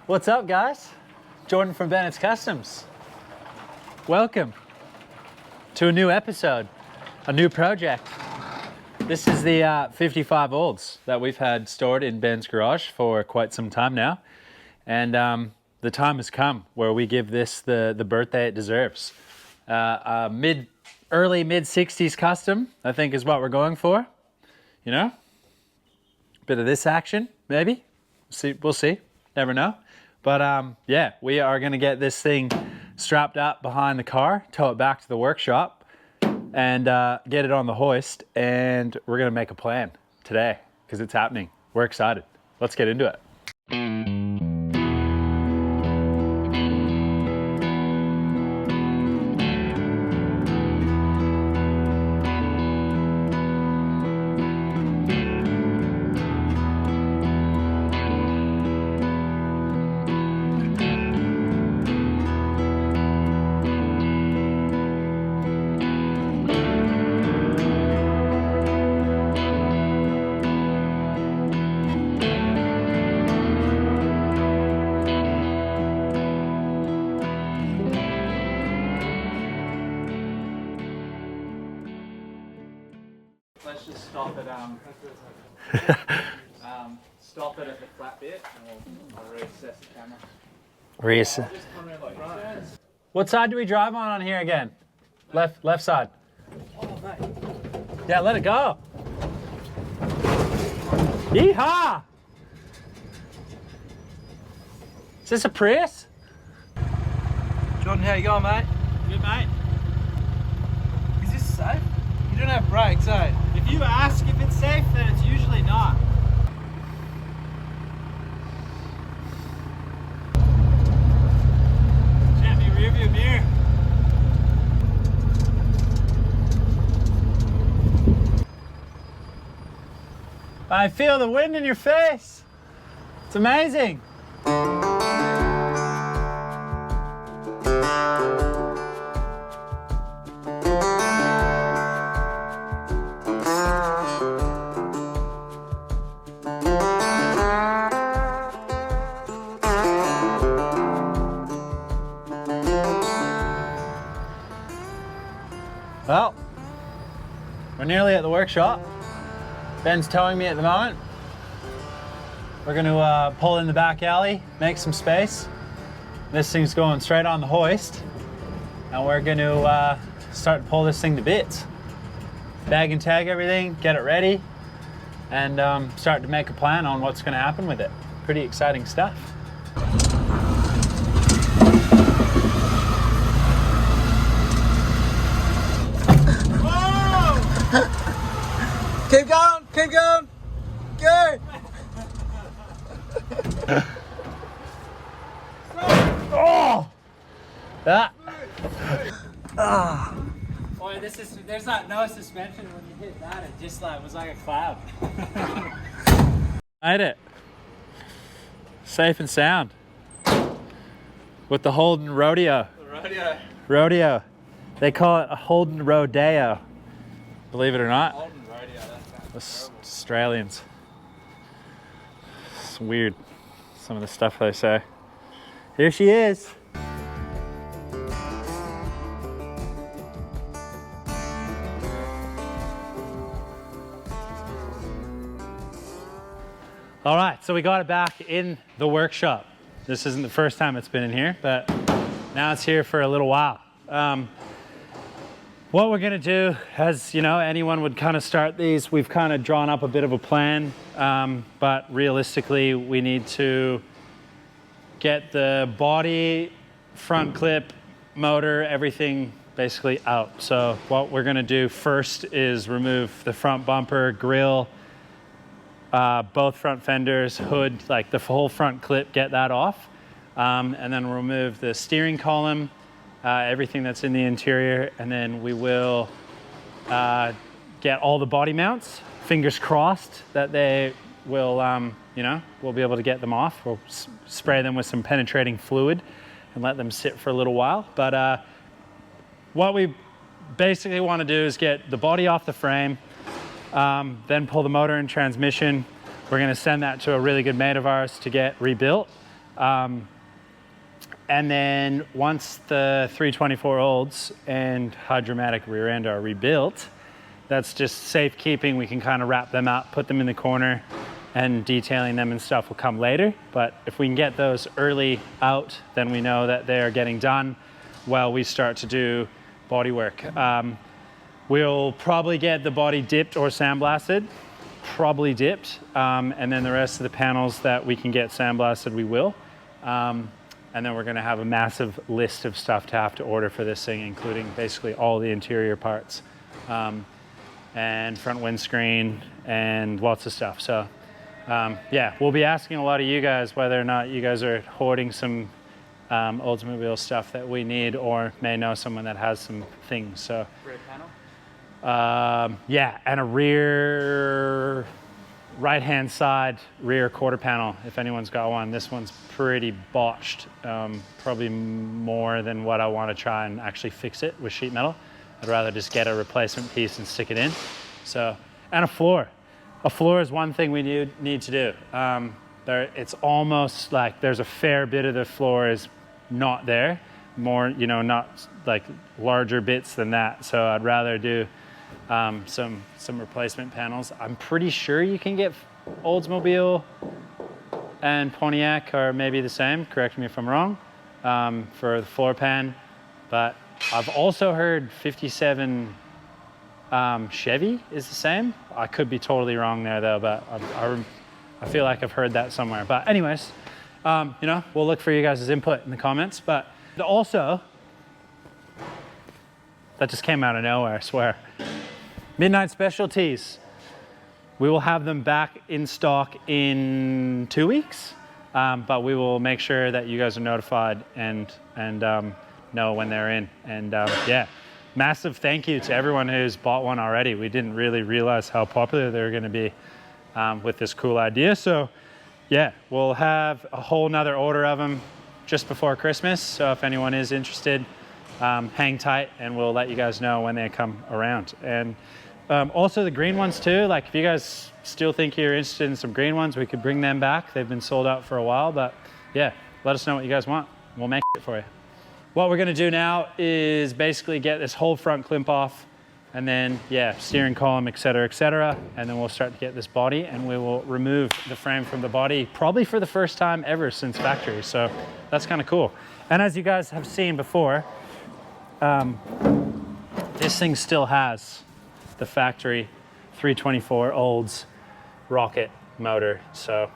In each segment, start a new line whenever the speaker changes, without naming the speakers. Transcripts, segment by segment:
What's up, guys? Jordan from Bennett's Customs. Welcome to a new episode, a new project. This is the 55 olds that we've had stored in Ben's garage for quite some time now. And the time has come where we give this the birthday it deserves. Early mid 60s custom, I think, is what we're going for. You know, bit of this action, maybe. We'll see. Never know. But yeah, we are going to get this thing strapped up behind the car, tow it back to the workshop, and get it on the hoist. And we're going to make a plan today because it's happening. We're excited. Let's get into it. Let's just stop at the flat bit and I'll reassess the camera. What side do we drive on here again? Left side. Oh, mate. Yeah, let it go. Yeehaw! Is this a Prius?
Jordan, how you going, mate?
Good, mate.
Is this safe? You don't have brakes, eh?
If you ask if it's safe, then it's usually not. Check me rearview mirror. I feel the wind in your face. It's amazing. Well, we're nearly at the workshop. Ben's towing me at the moment. We're going to pull in the back alley, make some space. This thing's going straight on the hoist. And we're going to start to pull this thing to bits. Bag and tag everything, get it ready, and start to make a plan on what's going to happen with it. Pretty exciting stuff.
Keep going, keep going. Go.
Oh! That. Boy, there's like no suspension when you hit that. It just was like a cloud. Made it. Safe and sound. With the Holden Rodeo. Rodeo. They call it a Holden Rodeo. Believe it or not.
Holden Rodeo, that's
Australians. It's weird, some of the stuff they say. Here she is. All right, so we got it back in the workshop. This isn't the first time it's been in here, but now it's here for a little while. What we're gonna do, as you know, anyone would kind of start these, we've kind of drawn up a bit of a plan, but realistically, we need to get the body, front clip, motor, everything basically out. So what we're gonna do first is remove the front bumper, grille, both front fenders, hood, like the whole front clip, get that off. And then remove the steering column, everything that's in the interior, and then we will get all the body mounts. Fingers crossed that they will, we'll be able to get them off. We'll spray them with some penetrating fluid and let them sit for a little while. But what we basically want to do is get the body off the frame, then pull the motor and transmission. We're going to send that to a really good mate of ours to get rebuilt. And then once the 324 olds and hydromatic rear end are rebuilt, that's just safekeeping. We can kind of wrap them up, put them in the corner, and detailing them and stuff will come later. But if we can get those early out, then we know that they are getting done while we start to do body work. We'll probably get the body dipped or sandblasted, probably dipped, and then the rest of the panels that we can get sandblasted, we will. And then we're gonna have a massive list of stuff to have to order for this thing, including basically all the interior parts, and front windscreen and lots of stuff. So yeah, we'll be asking a lot of you guys whether or not you guys are hoarding some Oldsmobile stuff that we need, or may know someone that has some things. So
Rear panel?
yeah, and a rear right-hand side rear quarter panel, if anyone's got one. This one's pretty botched, probably more than what I want to try and actually fix it with sheet metal. I'd rather just get a replacement piece and stick it in. So, and a floor. A floor is one thing we need to do. It's almost like there's a fair bit of the floor is not there. More, you know, not like larger bits than that. So I'd rather do some replacement panels. I'm pretty sure you can get Oldsmobile and Pontiac are maybe the same, correct me if I'm wrong, for the floor pan. But I've also heard 57 Chevy is the same. I could be totally wrong there though, but I feel like I've heard that somewhere. But anyways, you know, we'll look for you guys' input in the comments. But also, that just came out of nowhere, I swear. Midnight Specialties. We will have them back in stock in 2 weeks, but we will make sure that you guys are notified and know when they're in. And yeah, massive thank you to everyone who's bought one already. We didn't really realize how popular they were going to be with this cool idea. So yeah, we'll have a whole nother order of them just before Christmas. So if anyone is interested, hang tight and we'll let you guys know when they come around. And also the green ones too, like if you guys still think you're interested in some green ones, we could bring them back. They've been sold out for a while, but yeah, let us know what you guys want. We'll make it for you. What we're gonna do now is basically get this whole front clamp off, and then yeah, steering column, et cetera, and then we'll start to get this body, and we will remove the frame from the body, probably for the first time ever since factory. So that's kind of cool. And as you guys have seen before, this thing still has the factory 324 Olds rocket motor. So,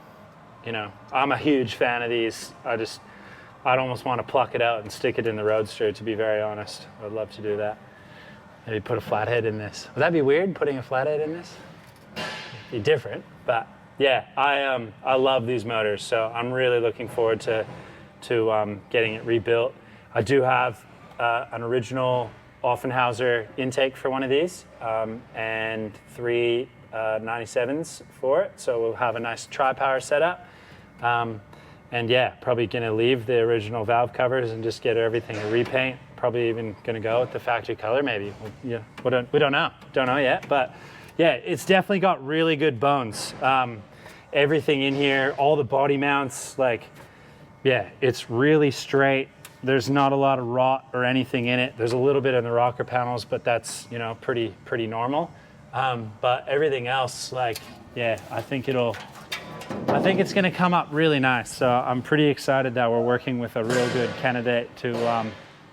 you know, I'm a huge fan of these. I'd almost want to pluck it out and stick it in the Roadster, to be very honest. I'd love to do that. Maybe put a flathead in this. Would that be weird, putting a flathead in this? Be different, but yeah, I love these motors. So I'm really looking forward to getting it rebuilt. I do have an original Offenhauser intake for one of these, and 3 97s for it. So we'll have a nice tri-power setup. And yeah, probably gonna leave the original valve covers and just get everything a repaint. Probably even gonna go with the factory color maybe. Yeah, we don't know yet, but yeah, it's definitely got really good bones. Everything in here, all the body mounts, like, yeah, it's really straight. There's not a lot of rot or anything in it. There's a little bit in the rocker panels, but that's, you know, pretty normal. But everything else, like, yeah, I think it's gonna come up really nice. So I'm pretty excited that we're working with a real good candidate to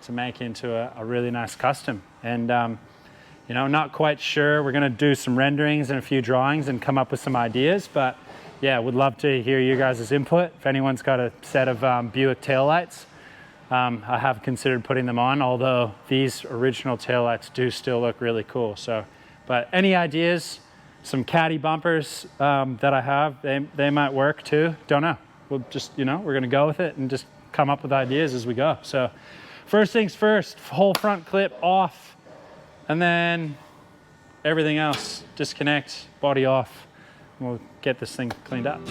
make into a really nice custom. And you know, not quite sure. We're gonna do some renderings and a few drawings and come up with some ideas, but yeah, would love to hear you guys' input. If anyone's got a set of Buick taillights, I have considered putting them on, although these original taillights do still look really cool. So, but any ideas? Some caddy bumpers that I have, they might work too. Don't know. We'll just, you know, we're gonna go with it and just come up with ideas as we go. So first things first, whole front clip off, and then everything else, disconnect, body off. We'll get this thing cleaned up.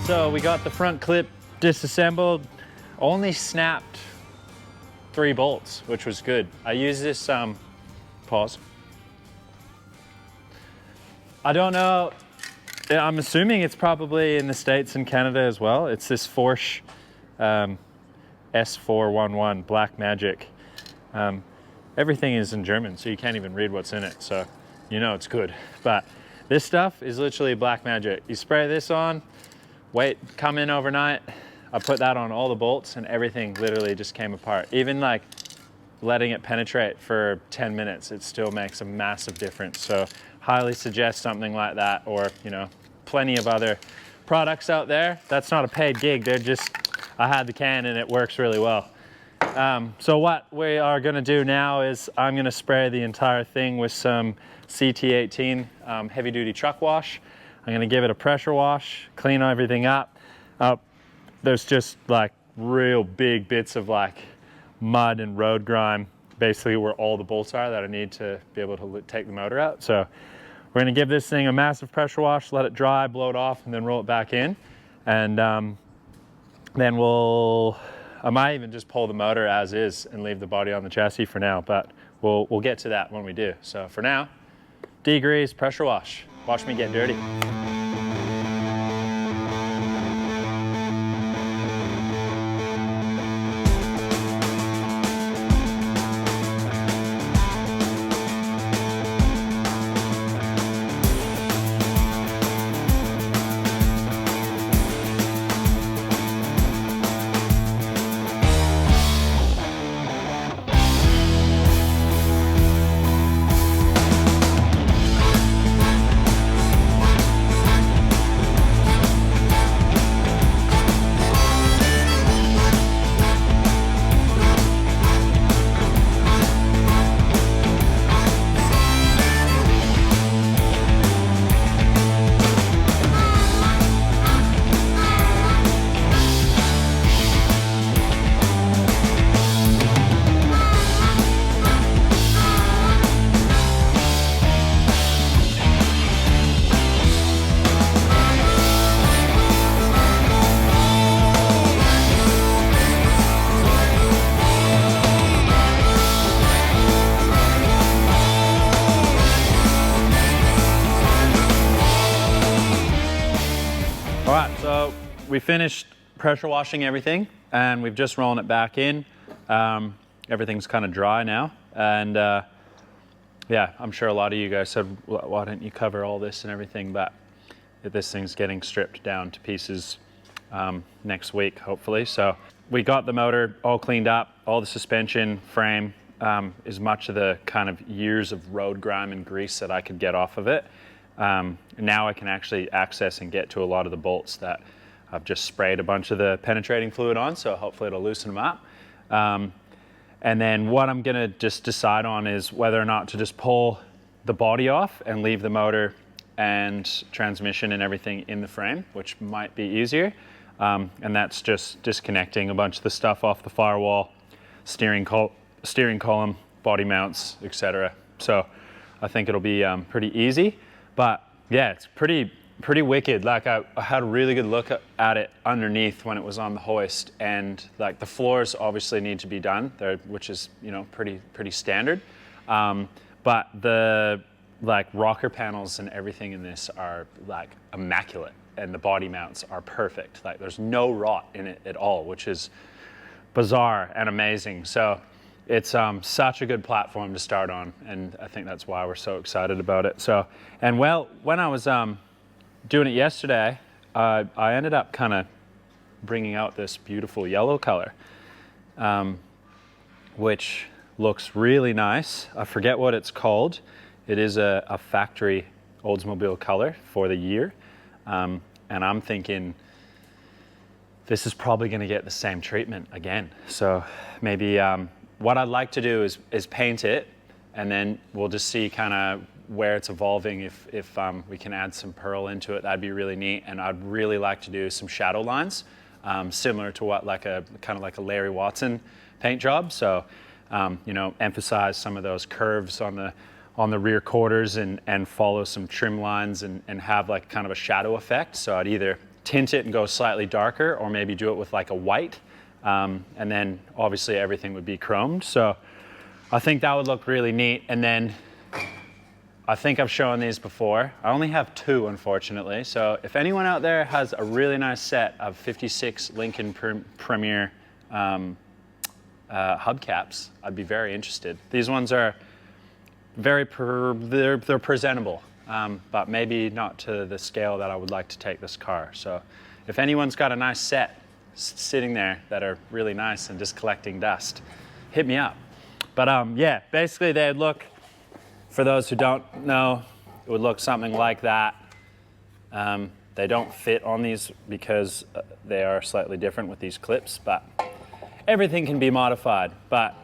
So we got the front clip disassembled, only snapped 3 bolts, which was good. I use this, pause. I don't know, I'm assuming it's probably in the States and Canada as well. It's this Porsche S411 Black Magic. Everything is in German, so you can't even read what's in it, so you know it's good. But this stuff is literally black magic. You spray this on, wait, come in overnight. I put that on all the bolts and everything literally just came apart. Even like letting it penetrate for 10 minutes, it still makes a massive difference. So highly suggest something like that, or you know, plenty of other products out there. That's not a paid gig, they're just, I had the can and it works really well. So what we are gonna do now is I'm gonna spray the entire thing with some CT18 heavy duty truck wash. I'm gonna give it a pressure wash, clean everything up. There's just like real big bits of like mud and road grime, basically where all the bolts are that I need to be able to take the motor out. So we're gonna give this thing a massive pressure wash, let it dry, blow it off, and then roll it back in. And then I might even just pull the motor as is and leave the body on the chassis for now, but we'll get to that when we do. So for now, degrease, pressure wash. Watch me get dirty. All right, so we finished pressure washing everything and we've just rolling it back in. Everything's kind of dry now. And yeah, I'm sure a lot of you guys said, why don't you cover all this and everything? But this thing's getting stripped down to pieces next week, hopefully. So we got the motor all cleaned up, all the suspension, frame, as much of the kind of years of road grime and grease that I could get off of it. Now I can actually access and get to a lot of the bolts that I've just sprayed a bunch of the penetrating fluid on, so hopefully it'll loosen them up. And then what I'm gonna just decide on is whether or not to just pull the body off and leave the motor and transmission and everything in the frame, which might be easier. And that's just disconnecting a bunch of the stuff off the firewall, steering column, body mounts, etc. So I think it'll be pretty easy. But yeah, it's pretty wicked. Like I had a really good look at it underneath when it was on the hoist, and like the floors obviously need to be done there, which is, you know, pretty standard. But the like rocker panels and everything in this are like immaculate, and the body mounts are perfect. Like there's no rot in it at all, which is bizarre and amazing. So it's such a good platform to start on, and I think that's why we're so excited about it. So, and well, when I was doing it yesterday, I ended up kind of bringing out this beautiful yellow color, which looks really nice. I forget what it's called. It is a factory Oldsmobile color for the year, and I'm thinking this is probably going to get the same treatment again. So maybe what I'd like to do is paint it, and then we'll just see kind of where it's evolving. If we can add some pearl into it, that'd be really neat. And I'd really like to do some shadow lines, similar to what like a kind of like a Larry Watson paint job. So you know, emphasize some of those curves on the rear quarters and follow some trim lines and have like kind of a shadow effect. So I'd either tint it and go slightly darker, or maybe do it with like a white, and then obviously everything would be chromed. So I think that would look really neat. And then I think I've shown these before. I only have 2, unfortunately. So if anyone out there has a really nice set of 56 Lincoln Premier hubcaps, I'd be very interested. These ones are they're presentable, but maybe not to the scale that I would like to take this car. So if anyone's got a nice set sitting there that are really nice and just collecting dust, hit me up. But yeah, basically they'd look, for those who don't know, it would look something like that. They don't fit on these because they are slightly different with these clips, but everything can be modified. But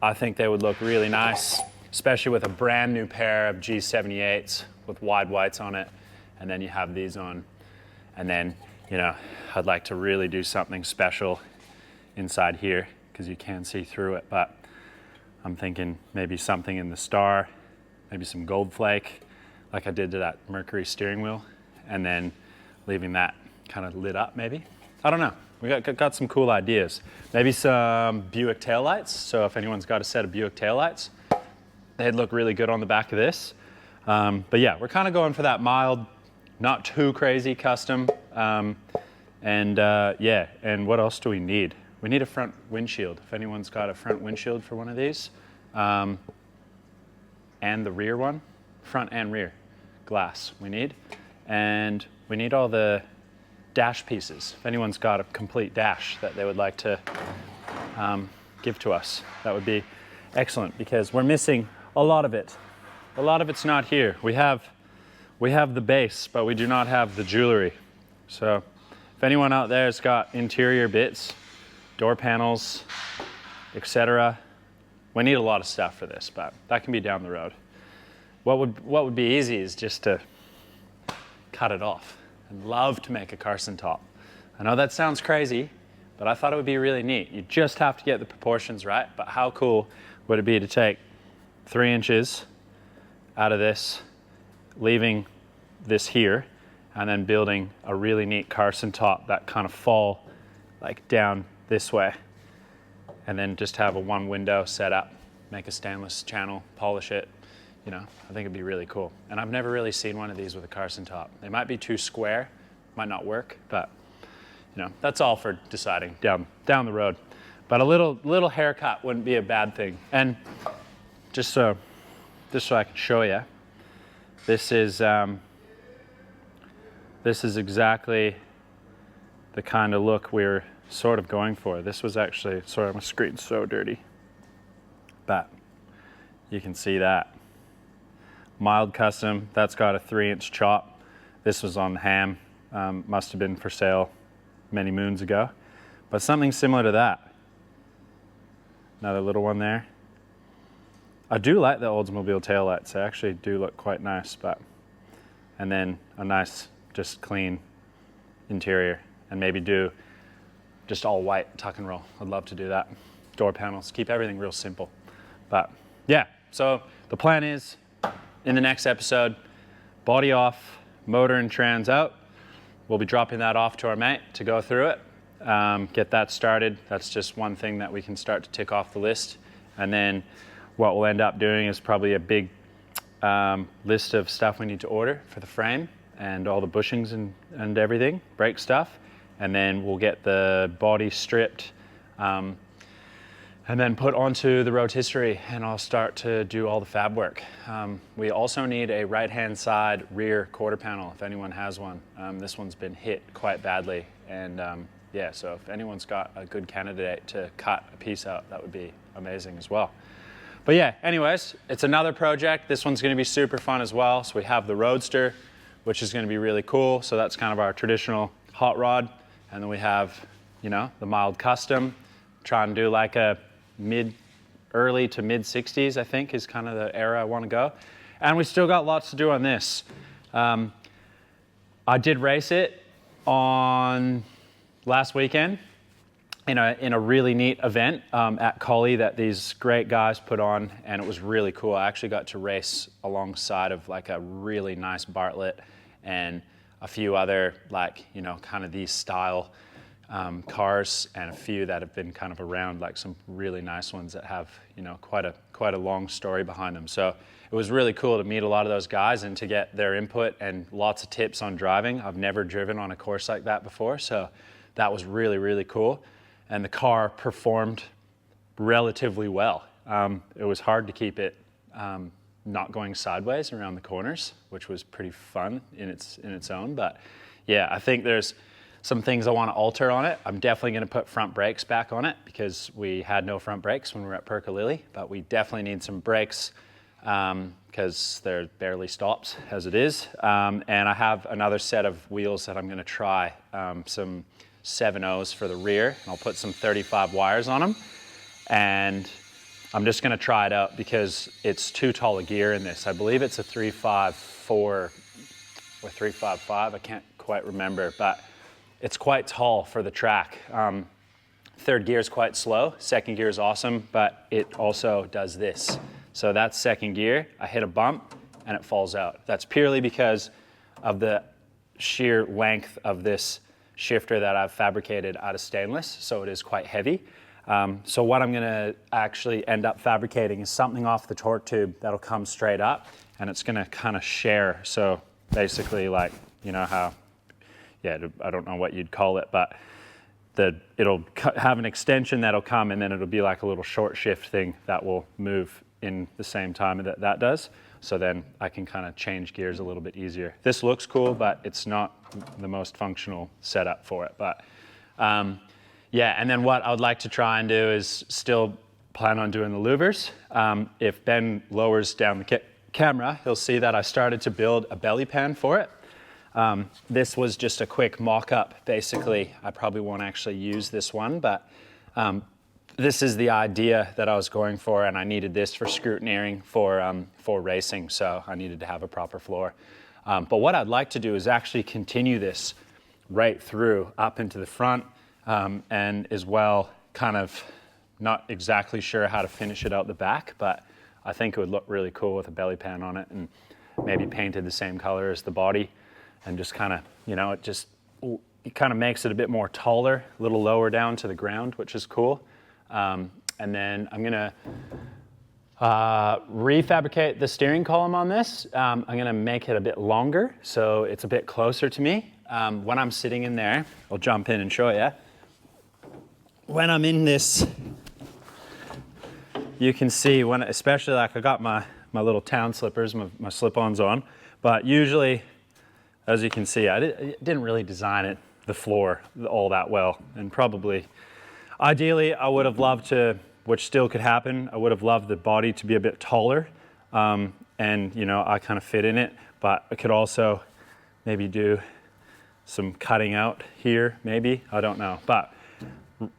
I think they would look really nice, especially with a brand new pair of G78s with wide whites on it. And then you have these on. And then, you know, I'd like to really do something special inside here because you can see through it. But I'm thinking maybe something in the star, maybe some gold flake, like I did to that Mercury steering wheel, and then leaving that kind of lit up maybe. I don't know. We got some cool ideas. Maybe some Buick taillights. So if anyone's got a set of Buick taillights, they'd look really good on the back of this. But yeah, we're kind of going for that mild, not too crazy custom. Yeah, and what else do we need? We need a front windshield. If anyone's got a front windshield for one of these, and the rear one, front and rear glass we need. And we need all the dash pieces. If anyone's got a complete dash that they would like to give to us, that would be excellent because we're missing a lot of it. A lot of it's not here. We have the base, but we do not have the jewelry. So if anyone out there has got interior bits, door panels, etc., we need a lot of stuff for this, but that can be down the road. What would be easy is just to cut it off. I'd love to make a Carson top. I know that sounds crazy, but I thought it would be really neat. You just have to get the proportions right, but how cool would it be to take 3 inches out of this, leaving this here, and then building a really neat Carson top that kind of fall like down this way, and then just have a 1 window set up, make a stainless channel, polish it. You know, I think it'd be really cool. And I've never really seen one of these with a Carson top. They might be too square, might not work, but you know, that's all for deciding down the road. But a little haircut wouldn't be a bad thing. And just so I can show you, this is exactly the kind of look we're sort of going for. This was actually, sorry, my screen's so dirty, but you can see that. Mild custom, that's got a 3-inch chop. This was on the ham, must have been for sale many moons ago, but something similar to that. Another little one there. I do like the Oldsmobile taillights. They actually do look quite nice, but, and then a nice, just clean interior, and maybe do just all white tuck and roll. I'd love to do that. Door panels, keep everything real simple. But yeah, so the plan is, in the next episode, body off, motor and trans out. We'll be dropping that off to our mate to go through it, get that started. That's just one thing that we can start to tick off the list. And then what we'll end up doing is probably a big list of stuff we need to order for the frame and all the bushings and everything, brake stuff. And then we'll get the body stripped, and then put onto the rotisserie, and I'll start to do all the fab work. We also need a right-hand side rear quarter panel, if anyone has one. This one's been hit quite badly, and yeah, so if anyone's got a good candidate to cut a piece out, that would be amazing as well. But yeah, anyways, it's another project. This one's gonna be super fun as well. So we have the Roadster, which is gonna be really cool. So that's kind of our traditional hot rod. And then we have, you know, the mild custom. Try and do like a early to mid 60s, I think, is kind of the era I want to go. And we still got lots to do on this. I did race it on last weekend in a really neat event at Collie that these great guys put on, and it was really cool. I actually got to race alongside of like a really nice Bartlett, and a few other like, you know, kind of these style cars, and a few that have been kind of around, like some really nice ones that have, you know, quite a long story behind them. So it was really cool to meet a lot of those guys and to get their input and lots of tips on driving. I've never driven on a course like that before, so that was really, really cool. And the car performed relatively well. It was hard to keep it not going sideways around the corners, which was pretty fun in its own. But yeah, I think there's some things I want to alter on it. I'm definitely going to put front brakes back on it because we had no front brakes when we were at Percolilly, but we definitely need some brakes because they're barely stops as it is. And I have another set of wheels that I'm going to try, some 7.0s for the rear, and I'll put some 35 wires on them. And I'm just going to try it out because it's too tall a gear in this. I believe it's a 354 or 355. I can't quite remember, but it's quite tall for the track. Third gear is quite slow. Second gear is awesome, but it also does this. So that's second gear. I hit a bump and it falls out. That's purely because of the sheer length of this shifter that I've fabricated out of stainless. So it is quite heavy. So what I'm gonna actually end up fabricating is something off the torque tube that'll come straight up, and it's gonna kind of share. So basically, like, you know how, yeah, I don't know what you'd call it, but it'll have an extension that'll come, and then it'll be like a little short shift thing that will move in the same time that does. So then I can kind of change gears a little bit easier. This looks cool, but it's not the most functional setup for it. But yeah, and then what I would like to try and do is still plan on doing the louvers. If Ben lowers down the camera, he'll see that I started to build a belly pan for it. This was just a quick mock-up, basically. I probably won't actually use this one, but this is the idea that I was going for, and I needed this for scrutineering for racing, so I needed to have a proper floor. But what I'd like to do is actually continue this right through up into the front, and as well, kind of not exactly sure how to finish it out the back, but I think it would look really cool with a belly pan on it and maybe painted the same color as the body, and just kind of, you know, it kind of makes it a bit more taller, a little lower down to the ground, which is cool. And then I'm gonna refabricate the steering column on this. I'm gonna make it a bit longer so it's a bit closer to me. When I'm sitting in there, I'll jump in and show you. When I'm in this, you can see especially like I got my little town slippers, my slip-ons on, but usually, as you can see, I didn't really design the floor all that well, and probably, ideally, I would have loved to, which still could happen, I would have loved the body to be a bit taller, and you know, I kind of fit in it, but I could also maybe do some cutting out here, maybe, I don't know. But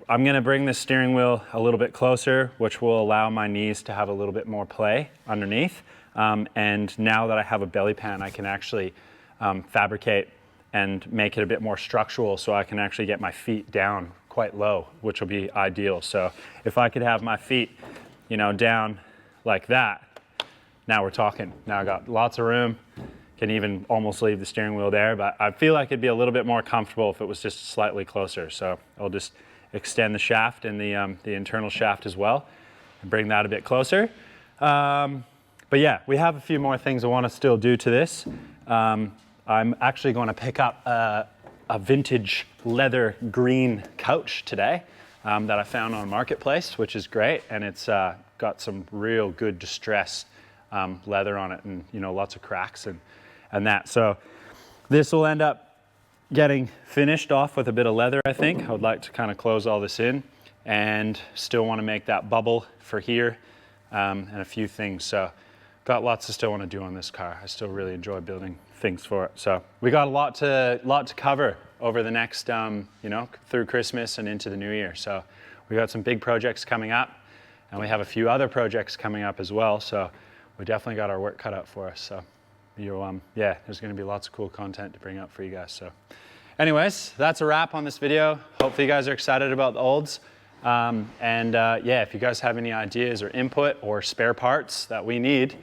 I'm gonna bring the steering wheel a little bit closer, which will allow my knees to have a little bit more play underneath. And now that I have a belly pan, I can actually fabricate and make it a bit more structural, so I can actually get my feet down quite low, which will be ideal. So if I could have my feet, you know, down like that, now we're talking. Now I got lots of room, can even almost leave the steering wheel there, but I feel like it'd be a little bit more comfortable if it was just slightly closer. So I'll just extend the shaft and the internal shaft as well, and bring that a bit closer. But yeah, we have a few more things I want to still do to this. I'm actually going to pick up a vintage leather green couch today that I found on Marketplace, which is great, and it's got some real good distressed leather on it, and you know, lots of cracks and that. So this will end up getting finished off with a bit of leather, I think. I would like to kind of close all this in and still want to make that bubble for here, and a few things. So got lots to still want to do on this car. I still really enjoy building things for it. So we got a lot to cover over the next, you know, through Christmas and into the new year. So we got some big projects coming up, and we have a few other projects coming up as well. So we definitely got our work cut out for us. So you'll, yeah, there's going to be lots of cool content to bring up for you guys. So anyways, that's a wrap on this video. Hopefully you guys are excited about the olds. Yeah, if you guys have any ideas or input or spare parts that we need,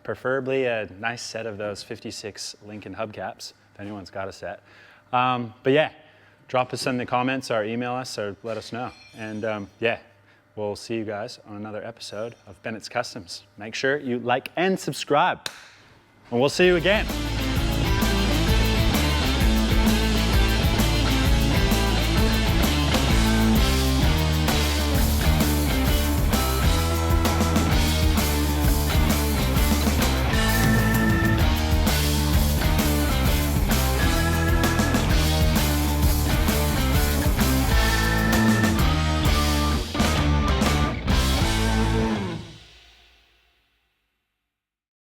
preferably a nice set of those 56 Lincoln hubcaps, if anyone's got a set. But yeah, drop us in the comments or email us or let us know. And yeah, we'll see you guys on another episode of Bennett's Customs. Make sure you like and subscribe, and we'll see you again.